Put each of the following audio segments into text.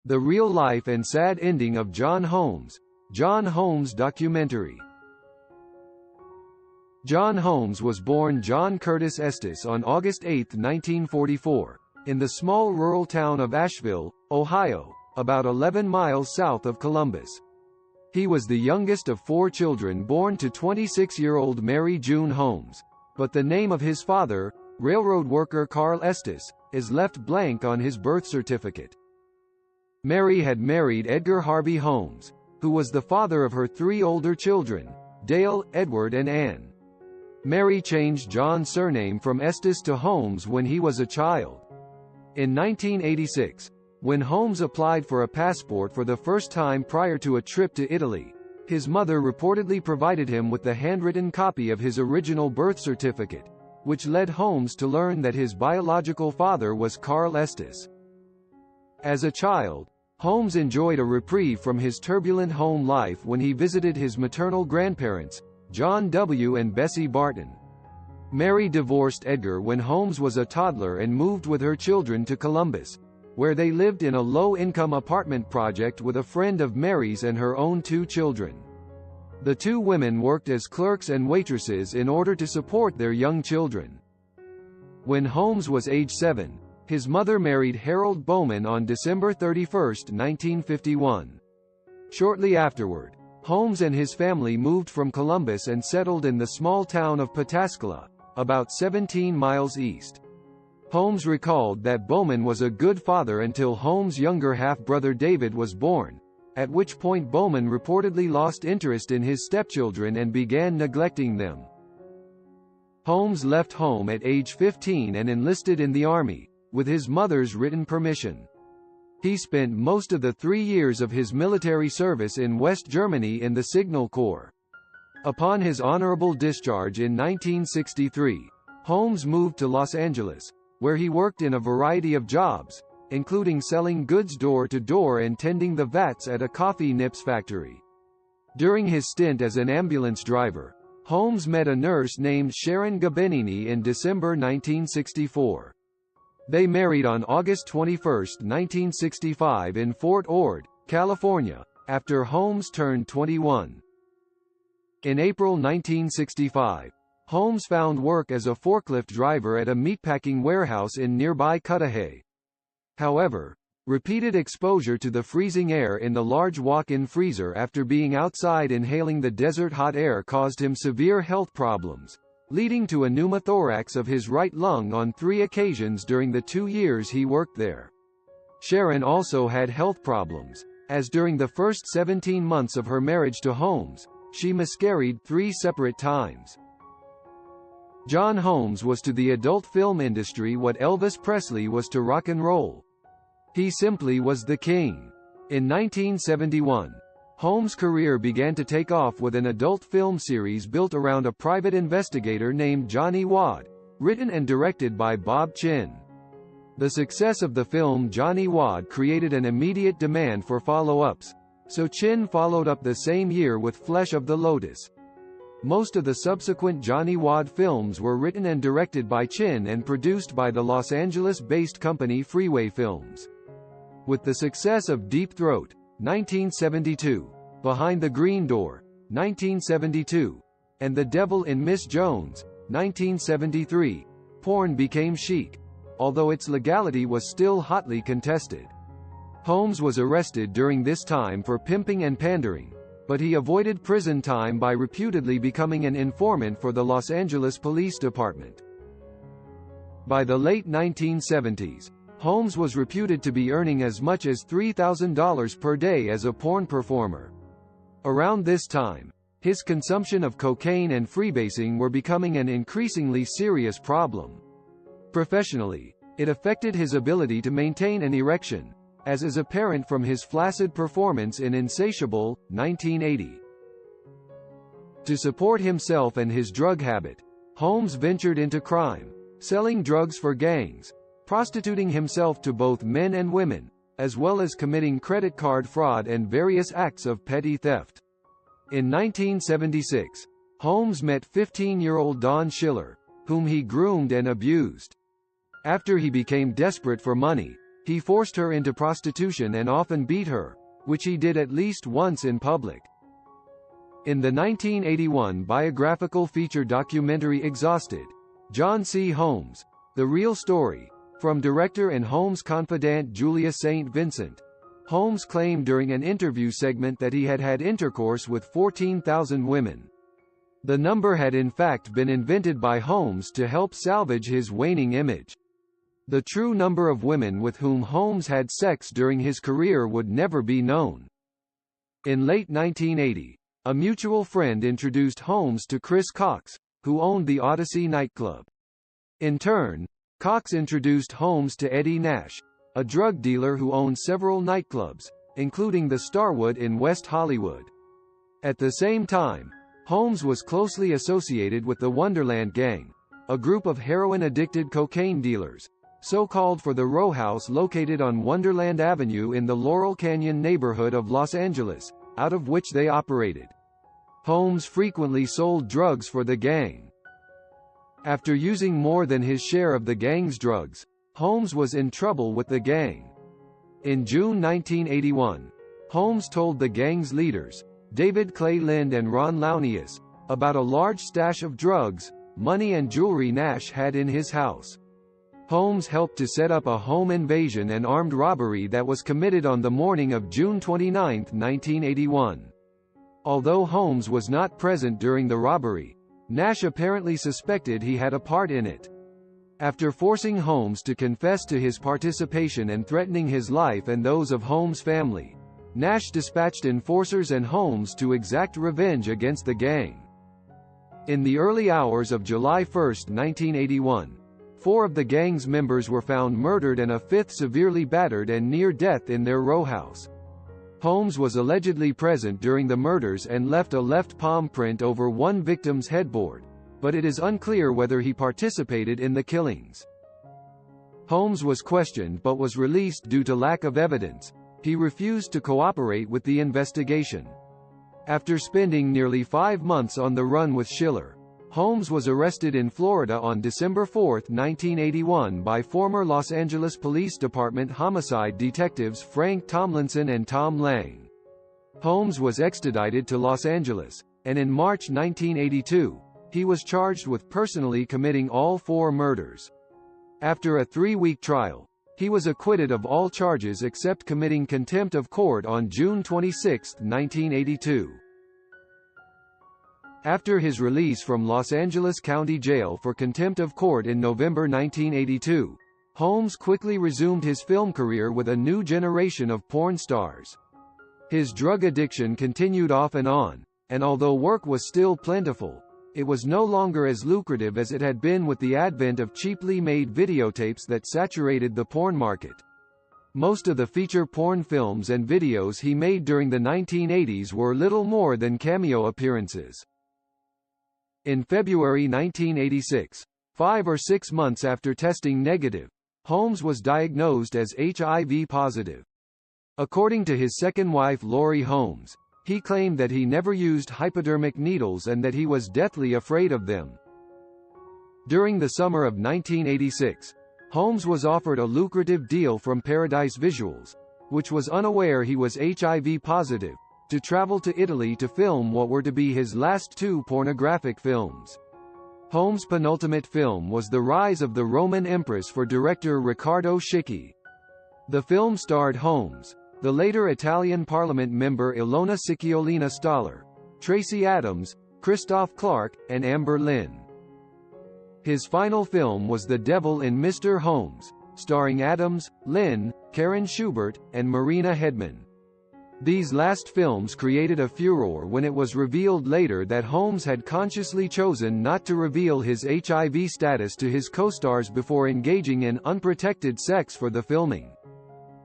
The Real Life and Sad Ending of John Holmes, John Holmes documentary. John Holmes was born John Curtis Estes on August 8, 1944, in the small rural town of Asheville, Ohio, about 11 miles south of Columbus. He was the youngest of 4 children born to 26-year-old Mary June Holmes, but the name of his father, railroad worker Carl Estes, is left blank on his birth certificate. Mary had married Edgar Harvey Holmes, who was the father of her 3 older children, Dale, Edward and Anne. Mary changed John's surname from Estes to Holmes when he was a child. In 1986, when Holmes applied for a passport for the first time prior to a trip to Italy, his mother reportedly provided him with the handwritten copy of his original birth certificate, which led Holmes to learn that his biological father was Carl Estes. As a child, Holmes enjoyed a reprieve from his turbulent home life when he visited his maternal grandparents, John W. and Bessie Barton. Mary divorced Edgar when Holmes was a toddler and moved with her children to Columbus, where they lived in a low-income apartment project with a friend of Mary's and her own 2 children. The 2 women worked as clerks and waitresses in order to support their young children. When Holmes was age 7, his mother married Harold Bowman on December 31, 1951. Shortly afterward, Holmes and his family moved from Columbus and settled in the small town of Pataskala, about 17 miles east. Holmes recalled that Bowman was a good father until Holmes' younger half-brother David was born, at which point Bowman reportedly lost interest in his stepchildren and began neglecting them. Holmes left home at age 15 and enlisted in the Army, with his mother's written permission. He spent most of the 3 years of his military service in West Germany in the Signal Corps. Upon his honorable discharge in 1963, Holmes moved to Los Angeles, where he worked in a variety of jobs, including selling goods door-to-door and tending the vats at a coffee nips factory. During his stint as an ambulance driver, Holmes met a nurse named Sharon Gabenini in December 1964. They married on August 21, 1965 in Fort Ord, California, after Holmes turned 21. In April 1965, Holmes found work as a forklift driver at a meatpacking warehouse in nearby Cudahy. However, repeated exposure to the freezing air in the large walk-in freezer after being outside inhaling the desert hot air caused him severe health problems, leading to a pneumothorax of his right lung on 3 occasions during the 2 years he worked there. Sharon also had health problems, as during the first 17 months of her marriage to Holmes, she miscarried 3 separate times. John Holmes was to the adult film industry what Elvis Presley was to rock and roll. He simply was the king. In 1971, Holmes' career began to take off with an adult film series built around a private investigator named Johnny Wad, written and directed by Bob Chin. The success of the film Johnny Wad created an immediate demand for follow-ups, so Chin followed up the same year with Flesh of the Lotus. Most of the subsequent Johnny Wad films were written and directed by Chin and produced by the Los Angeles-based company Freeway Films. With the success of Deep Throat, 1972, Behind the Green Door, 1972, and The Devil in Miss Jones, 1973, porn became chic, although its legality was still hotly contested. Holmes was arrested during this time for pimping and pandering, but he avoided prison time by reputedly becoming an informant for the Los Angeles Police Department. By the late 1970s, Holmes was reputed to be earning as much as $3,000 per day as a porn performer. Around this time, his consumption of cocaine and freebasing were becoming an increasingly serious problem. Professionally, it affected his ability to maintain an erection, as is apparent from his flaccid performance in Insatiable, 1980. To support himself and his drug habit, Holmes ventured into crime, selling drugs for gangs, prostituting himself to both men and women, as well as committing credit card fraud and various acts of petty theft. In 1976, Holmes met 15-year-old Dawn Schiller, whom he groomed and abused. After he became desperate for money, He forced her into prostitution and often beat her, which he did at least once in public. In the 1981 biographical feature documentary Exhausted, John C. Holmes, The Real Story, from director and Holmes confidant Julia St. Vincent, Holmes claimed during an interview segment that he had had intercourse with 14,000 women. The number had in fact been invented by Holmes to help salvage his waning image. The true number of women with whom Holmes had sex during his career would never be known. In late 1980, a mutual friend introduced Holmes to Chris Cox, who owned the Odyssey nightclub. In turn, Cox introduced Holmes to Eddie Nash, a drug dealer who owned several nightclubs, including the Starwood in West Hollywood. At the same time, Holmes was closely associated with the Wonderland Gang, a group of heroin-addicted cocaine dealers, so-called for the row house located on Wonderland Avenue in the Laurel Canyon neighborhood of Los Angeles, out of which they operated. Holmes frequently sold drugs for the gang. After using more than his share of the gang's drugs, Holmes was in trouble with the gang. In June 1981, Holmes told the gang's leaders, David Clay Lind and Ron Launius, about a large stash of drugs, money and jewelry Nash had in his house. Holmes helped to set up a home invasion and armed robbery that was committed on the morning of June 29, 1981. Although Holmes was not present during the robbery, Nash apparently suspected he had a part in it. After forcing Holmes to confess to his participation and threatening his life and those of Holmes' family, Nash dispatched enforcers and Holmes to exact revenge against the gang. In the early hours of July 1, 1981, 4 of the gang's members were found murdered and a 5th severely battered and near death in their row house. Holmes was allegedly present during the murders and left a left palm print over one victim's headboard, but it is unclear whether he participated in the killings. Holmes was questioned but was released due to lack of evidence. He refused to cooperate with the investigation. After spending nearly 5 months on the run with Schiller, Holmes was arrested in Florida on December 4, 1981 by former Los Angeles Police Department homicide detectives Frank Tomlinson and Tom Lang. Holmes was extradited to Los Angeles, and in March 1982, he was charged with personally committing all 4 murders. After a 3-week trial, he was acquitted of all charges except committing contempt of court on June 26, 1982. After his release from Los Angeles County Jail for contempt of court in November 1982, Holmes quickly resumed his film career with a new generation of porn stars. His drug addiction continued off and on, and although work was still plentiful, it was no longer as lucrative as it had been with the advent of cheaply made videotapes that saturated the porn market. Most of the feature porn films and videos he made during the 1980s were little more than cameo appearances. In February 1986, 5 or 6 months after testing negative, Holmes was diagnosed as HIV positive. According to his second wife Laurie Holmes, he claimed that he never used hypodermic needles and that he was deathly afraid of them. During the summer of 1986, Holmes was offered a lucrative deal from Paradise Visuals, which was unaware he was HIV positive, to travel to Italy to film what were to be his last 2 pornographic films. Holmes' penultimate film was The Rise of the Roman Empress for director Riccardo Schicchi. The film starred Holmes, the later Italian Parliament member Ilona Cicciolina Staller, Tracy Adams, Christoph Clark, and Amber Lynn. His final film was The Devil in Mr. Holmes, starring Adams, Lynn, Karen Schubert, and Marina Hedman. These last films created a furor when it was revealed later that Holmes had consciously chosen not to reveal his HIV status to his co-stars before engaging in unprotected sex for the filming.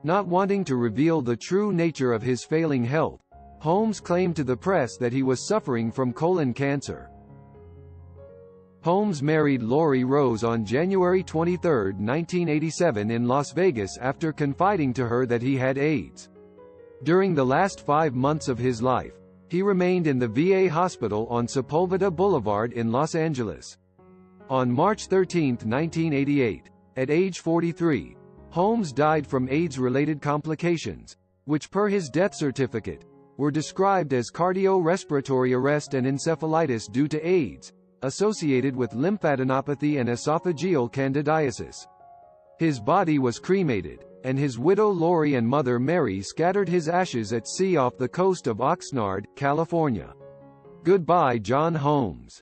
Not wanting to reveal the true nature of his failing health, Holmes claimed to the press that he was suffering from colon cancer. Holmes married Laurie Rose on January 23, 1987 in Las Vegas after confiding to her that he had AIDS. During the last 5 months of his life, he remained in the VA hospital on Sepulveda Boulevard in Los Angeles. On March 13, 1988, at age 43, Holmes died from AIDS-related complications, which per his death certificate, were described as cardiorespiratory arrest and encephalitis due to AIDS, associated with lymphadenopathy and esophageal candidiasis. His body was cremated, and his widow Lori and mother Mary scattered his ashes at sea off the coast of Oxnard, California. Goodbye John Holmes.